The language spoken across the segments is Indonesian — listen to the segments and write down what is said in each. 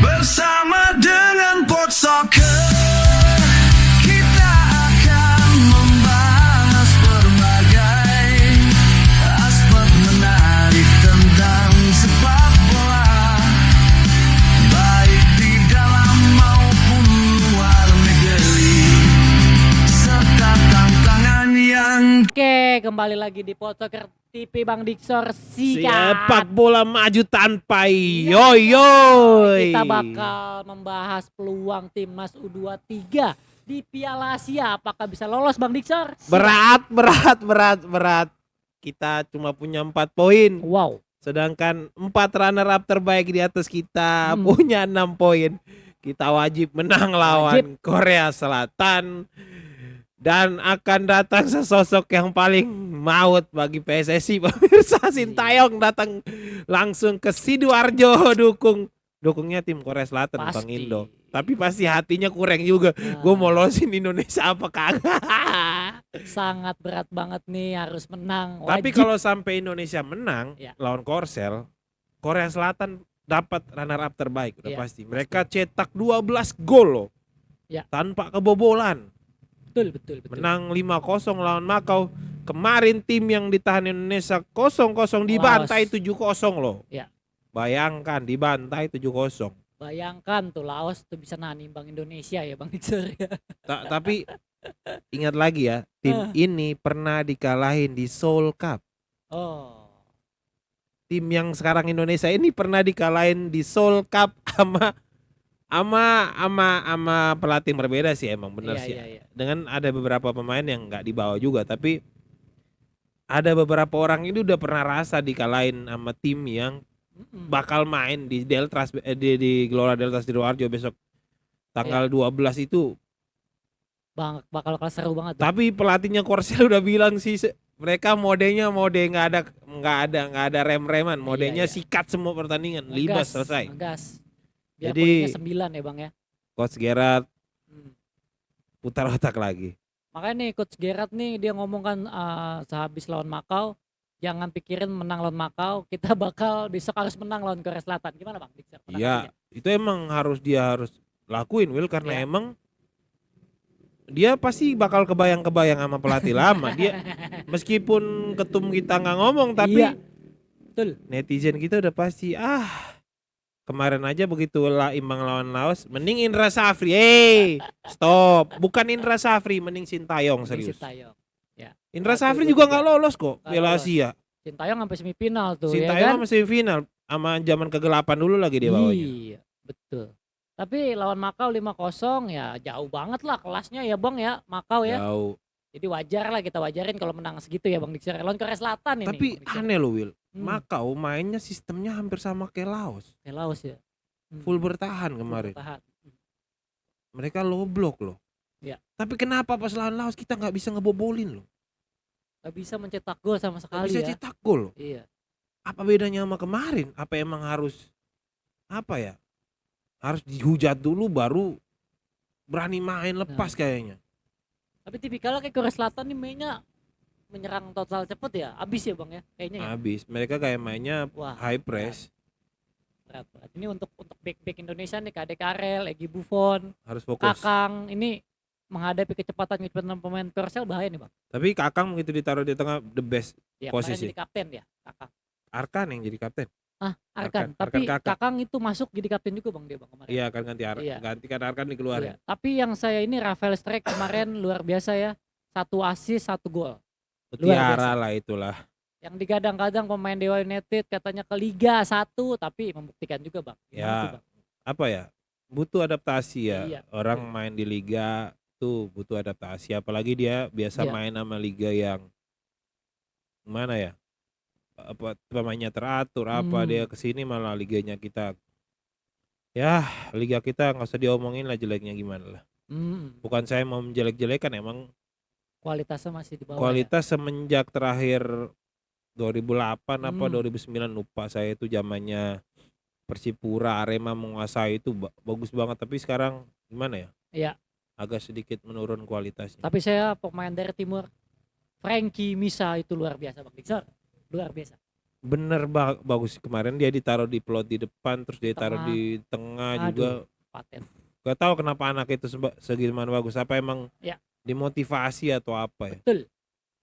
Bersama dengan Pot Soccer, kita akan membahas berbagai aspek menarik tentang sepak bola, baik di dalam maupun luar negeri, serta tantangan yang... Oke, kembali lagi di Pot Soccer TV Bang Diksor sikat. Sepak bola maju tanpa Ya, yoyoy. Kita bakal membahas peluang timnas U23 di Piala Asia. Apakah bisa lolos Bang Diksor? Berat. Kita cuma punya 4 poin. Wow. Sedangkan 4 runner up terbaik di atas kita punya 6 poin. Kita wajib menang lawan Korea Selatan. Dan akan datang sesosok yang paling maut bagi PSSI. Pemirsa, Sintayong datang langsung ke Sidoarjo dukungnya tim Korea Selatan, Bang Pasti. Indo. Tapi pasti hatinya kurang juga. Gue mau lolosin Indonesia apa kagak. Sangat berat banget nih, harus menang. Tapi Wajib. kalau sampai Indonesia menang Ya. lawan Korsel, Korea Selatan dapat runner up terbaik udah Ya, pasti. Mereka cetak 12 gol loh. Ya. Tanpa kebobolan. Betul. Menang 5-0 lawan Makau. Kemarin tim yang ditahan Indonesia 0-0 dibantai 7-0 loh. Ya. Bayangkan dibantai 7-0. Bayangkan tuh Laos tuh bisa nahan imbang Indonesia ya Bang Diksor ya. Tapi ingat lagi ya, tim ini pernah dikalahin di Seoul Cup. Oh. Tim yang sekarang Indonesia ini pernah dikalahin di Seoul Cup sama pelatih berbeda sih, emang bener sih. Iya. Dengan ada beberapa pemain yang nggak dibawa juga, tapi ada beberapa orang ini udah pernah rasa dikalahin sama tim yang bakal main di di Gelora Delta Sidoarjo besok tanggal 12 itu. Bang, bakal seru banget. Tapi pelatihnya Korsel udah bilang sih mereka mode nggak ada rem-reman, modenya Iya. sikat semua pertandingan, libas selesai. Ngegas. Biar Jadi- poinnya 9 ya Bang ya. Coach Gerard Hmm. putar otak lagi. Makanya nih Coach Gerard nih dia ngomong kan sehabis lawan Makau, jangan pikirin menang lawan Makau, kita bakal besok harus menang lawan Korea Selatan. Gimana Bang Diksor? Iya, itu emang dia harus lakuin Will, karena Iya. emang dia pasti bakal kebayang-kebayang sama pelatih lama. Dia meskipun ketum kita nggak ngomong, tapi Iya. Betul. netizen kita udah pasti kemarin aja begitu lah imbang lawan Laos, mending Indra Safri. Stop, bukan Indra Safri, mending Sintayong, serius. Sintayong. Ya. Indra 1, Safri 2, juga 3. nggak lolos kok Nggak Piala lolos. Asia. Sintayong sampai semifinal tuh Sintayong ya kan? sama semifinal, sama zaman kegelapan dulu lagi dia bawanya. Iya, betul. Tapi lawan Makau 5-0 ya jauh banget lah kelasnya ya Bang ya, Makau ya. Jauh. Jadi wajar lah kita wajarin kalau menang segitu ya Bang Diksor. Lawan Korea Selatan ini. Tapi Bang Diksor. aneh loh Will, Hmm. Makau mainnya sistemnya hampir sama kayak Laos. Kayak Laos ya. Full bertahan kemarin. Bertahan. Mereka low block loh. Ya. Tapi kenapa pas lawan Laos kita nggak bisa ngebobolin loh? Gak bisa mencetak gol sama Nggak sekali bisa ya. cetak gol loh. Iya. Apa bedanya sama kemarin? Apa emang harus apa ya? Harus dihujat dulu baru berani main lepas kayaknya. Tapi tipikalnya kayak Korea Selatan nih mainnya menyerang total cepet ya. Abis ya Bang ya kayaknya ya. Habis mereka kayak mainnya Wah, high press, berat. Ini untuk back Indonesia nih Kade Karel, Egy Buffon, harus fokus. Kakang ini menghadapi kecepatan pemain Korsel bahaya nih Bang. Tapi Kakang begitu ditaruh di tengah the best. Ya, Posisi. kemarin jadi kapten ya, Kakang. Arkan yang jadi kapten. Arkan. Arkan Tapi Kakang. Kakang itu masuk jadi kapten juga Bang dia Bang kemarin. Iya, akan Iya. gantikan Arkan dikeluarin. Iya. Tapi yang saya ini Rafael Strike kemarin luar biasa ya. 1 assist 1 gol. Luar biasa. Mutiara lah itulah. Yang digadang-gadang pemain Dewa United katanya ke Liga 1 tapi membuktikan juga Bang. Gimana Ya. tuh, Bang? Apa ya? Butuh adaptasi ya. Iya, Orang betul. main di liga tuh butuh adaptasi, apalagi dia biasa Iya. main sama liga yang mana ya? Apa pemainnya teratur apa, dia kesini malah liganya kita, ya liga kita nggak usah diomongin lah jeleknya gimana lah. Bukan saya mau menjelek-jelekan, emang Kualitasnya masih di bawah. kualitas semenjak terakhir 2008 apa 2009 lupa saya, itu zamannya Persipura Arema menguasai itu bagus banget, tapi sekarang gimana ya? Iya. Agak sedikit menurun kualitasnya. Tapi saya pemain dari timur Frankie Misa itu luar biasa Bang Diksor. Luar biasa. bener bagus. Kemarin dia ditaruh di plot di depan, terus dia taruh Tengah. di tengah Aduh. juga. Paten. Gak tahu kenapa anak itu segimana bagus. Apa emang Ya. dimotivasi atau apa ya? Betul.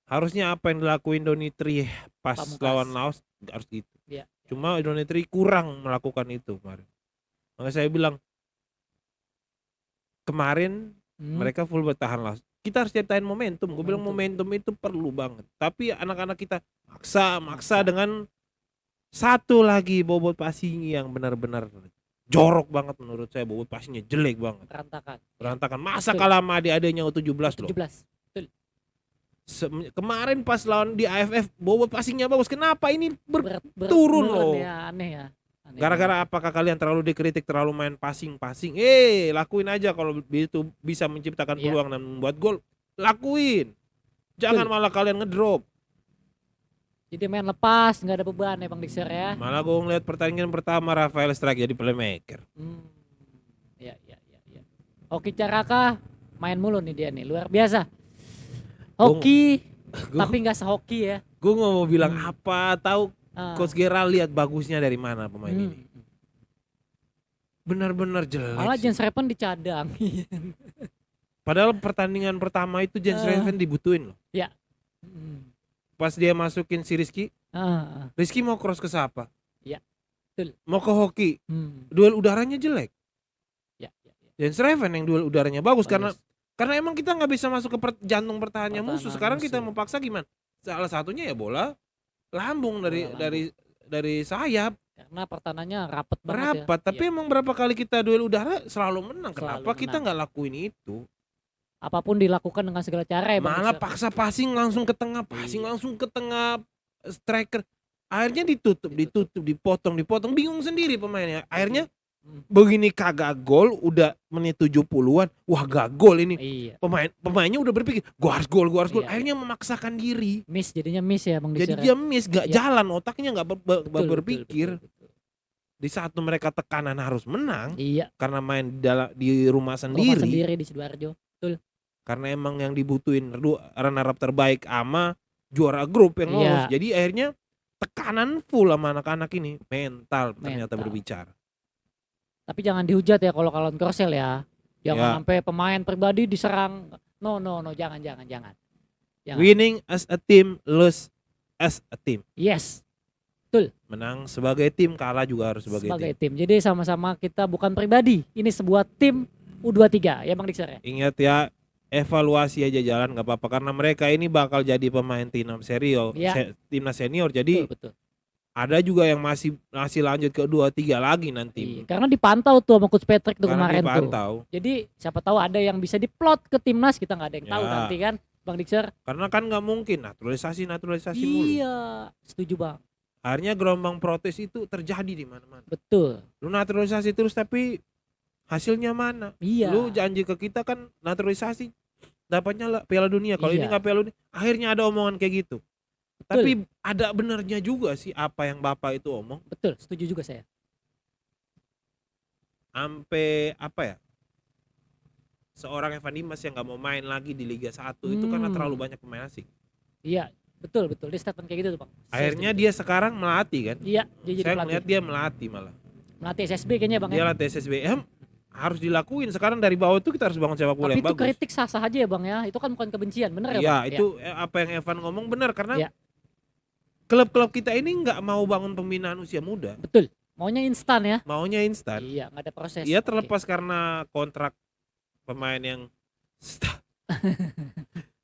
Harusnya apa yang dilakuin Donitri pas Pamungkas. lawan Laos harus gitu. Iya. Cuma Donitri kurang melakukan itu kemarin. Makanya saya bilang kemarin mereka full bertahan Laos. Kita harus ceritain momentum. Gue bilang momentum itu perlu banget. Tapi anak-anak kita maksa dengan satu lagi bobot passing yang benar-benar jorok banget menurut saya. Bobot passingnya jelek banget. Berantakan. Masa Betul. kalah sama adik-adiknya U17 loh. 17. Kemarin pas lawan di AFF bobot passingnya bagus. Kenapa ini Turun loh? ya, aneh ya. Aneh Gara-gara apakah kalian terlalu dikritik, terlalu main passing? Lakuin aja kalau itu bisa menciptakan Iya. peluang dan membuat gol. Lakuin. Jangan malah kalian ngedrop. Jadi main lepas, nggak ada beban ya Bang Dixer ya. Malah gue ngeliat pertandingan pertama Rafael Strike jadi playmaker. Ya. Hoki Caraka main mulu nih dia nih, luar biasa. Hoki, tapi nggak sehoki ya. Gue nggak mau bilang apa, tahu Coach Ah. Gera lihat bagusnya dari mana pemain ini. Benar-benar jelek. Malah sih. Jens Reven dicadang. Padahal pertandingan pertama itu Jens Reven dibutuhin loh. Ya. Pas dia masukin si Rizky, Ah. Rizky mau cross ke siapa? Ya, betul. Mau ke Hoki. Hmm. Duel udaranya jelek. Ya. Jens Reven yang duel udaranya bagus Bagus. karena emang kita nggak bisa masuk ke jantung pertahanannya Pertahanan musuh. Sekarang kita musuh. mau paksa gimana? Salah satunya ya bola lambung Bola lambung. dari sayap. Karena pertahanannya rapet banget Rapat, ya. tapi Iya. emang berapa kali kita duel udara selalu menang. Selalu Kenapa kita menang. nggak lakuin itu? Apapun dilakukan dengan segala cara ya Bang Malah Dixer. paksa passing langsung ke tengah, passing Iya. langsung ke tengah striker. Akhirnya ditutup, dipotong, bingung sendiri pemainnya. Akhirnya begini kagak gol, udah menit 70-an, wah gak gol ini. Iya. Pemainnya udah berpikir, gua harus gol. Iya, Akhirnya memaksakan diri. Jadinya miss ya Bang Jadi Dixer. dia miss, gak Iya. jalan, otaknya gak Betul, berpikir. betul. Di saat mereka tekanan harus menang, Iya. karena main di rumah Rumah sendiri. sendiri di Sidoarjo. Karena emang yang dibutuhin runner up terbaik ama juara grup yang lolos. Iya. Jadi akhirnya tekanan full sama anak-anak ini. Mental ternyata Mental. berbicara. Tapi jangan dihujat ya kalau lawan Korsel ya. Ya. Jangan sampai pemain pribadi diserang. No, jangan. Jangan. Winning as a team, lose as a team. Yes, Menang sebagai tim, kalah juga harus sebagai tim. tim. Jadi sama-sama kita bukan pribadi. Ini sebuah tim U23 ya Bang Dixer ya. Ingat ya, evaluasi aja jalan gak apa-apa. Karena mereka ini bakal jadi pemain timnas senior. Iya. Timnas senior. Jadi Betul. ada juga yang masih lanjut ke 2-3 lagi nanti. Iya, karena dipantau tuh sama Coach Patrick tuh Karena kemarin tuh. dipantau. Jadi siapa tahu ada yang bisa diplot ke timnas, kita nggak ada yang tahu Ya. nanti kan Bang Dixer. Karena kan nggak mungkin naturalisasi mulu. Iya, setuju Bang. Akhirnya gelombang protes itu terjadi di mana-mana. Betul. Lu naturalisasi terus tapi hasilnya mana? Iya. Lu janji ke kita kan naturalisasi dapatnya Piala Dunia. Kalau ini Iya. nggak Piala Dunia, akhirnya ada omongan kayak gitu. Betul. Tapi ada benernya juga sih apa yang Bapak itu omong. Betul, setuju juga saya. Sampai apa ya? Seorang Evan Dimas yang nggak mau main lagi di Liga 1 itu karena terlalu banyak pemain asing. Iya, betul. Dia statement kayak gitu tuh Bang. Saya Akhirnya setuju. dia sekarang melatih kan. Iya, dia jadi Saya pelatih. ngeliat dia melatih malah. Melatih SSB kayaknya Bang Dia ya. latih SSBM harus dilakuin. Sekarang dari bawah itu kita harus bangun sepak bola Tapi yang itu bagus. kritik sah-sah aja ya Bang ya. Itu kan bukan kebencian, bener ya Iya, Bang? itu apa yang Evan ngomong benar karena Iya. klub-klub kita ini nggak mau bangun pembinaan usia muda, Betul. Maunya instan ya. maunya instan. Iya, nggak ada proses. Iya, Oke. terlepas karena kontrak pemain yang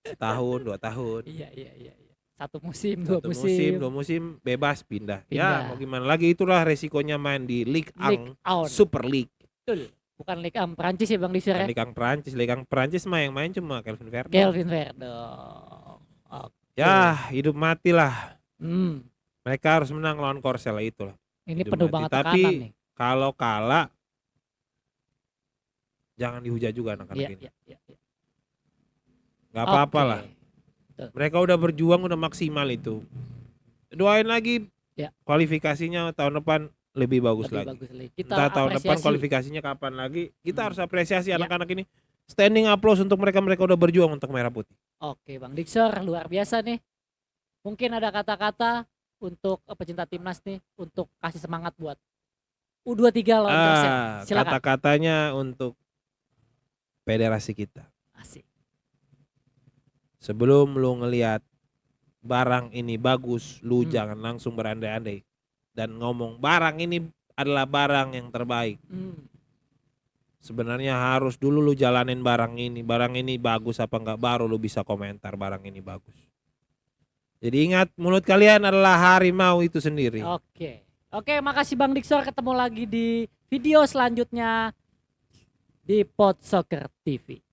setahun, 2 tahun, Iya. Satu musim, dua satu musim. 2 musim bebas pindah. Pindah. Ya mau gimana lagi, itulah resikonya main di Ligue 1, League on. Super League. Betul. Bukan Ligue 1 Prancis ya Bang Dixer ya. Liga Prancis mah yang main cuma Kelvin Verdon. Kelvin Verdon. Oke. Ya hidup mati lah. Hmm. Mereka harus menang lawan Korsel itulah. Ini Hidup penuh mati. banget Tapi tekanan nih. kalau kalah jangan dihujat juga anak-anak Iya, ini. iya. Gak apa-apa Oke. lah. Mereka udah berjuang, udah maksimal itu. Doain lagi Ya. kualifikasinya tahun depan lebih bagus Lebih lagi. bagus lagi. Kita Entah tahun depan apresiasi. kualifikasinya kapan lagi. Kita harus apresiasi Ya. anak-anak ini. Standing applause untuk mereka udah berjuang untuk merah putih. Oke Bang Dixer, luar biasa nih. Mungkin ada kata-kata untuk pecinta timnas nih untuk kasih semangat buat U23 lawan Persib. Silakan. Kata-katanya untuk federasi kita. Asik. Sebelum lu ngelihat barang ini bagus, lu Hmm. jangan langsung berandai-andai dan ngomong barang ini adalah barang yang terbaik. Sebenarnya harus dulu lu jalanin barang ini bagus apa enggak, baru lu bisa komentar barang ini bagus. Jadi ingat, mulut kalian adalah harimau itu sendiri. Oke, makasih Bang Diksor, ketemu lagi di video selanjutnya di Pod Soccer TV.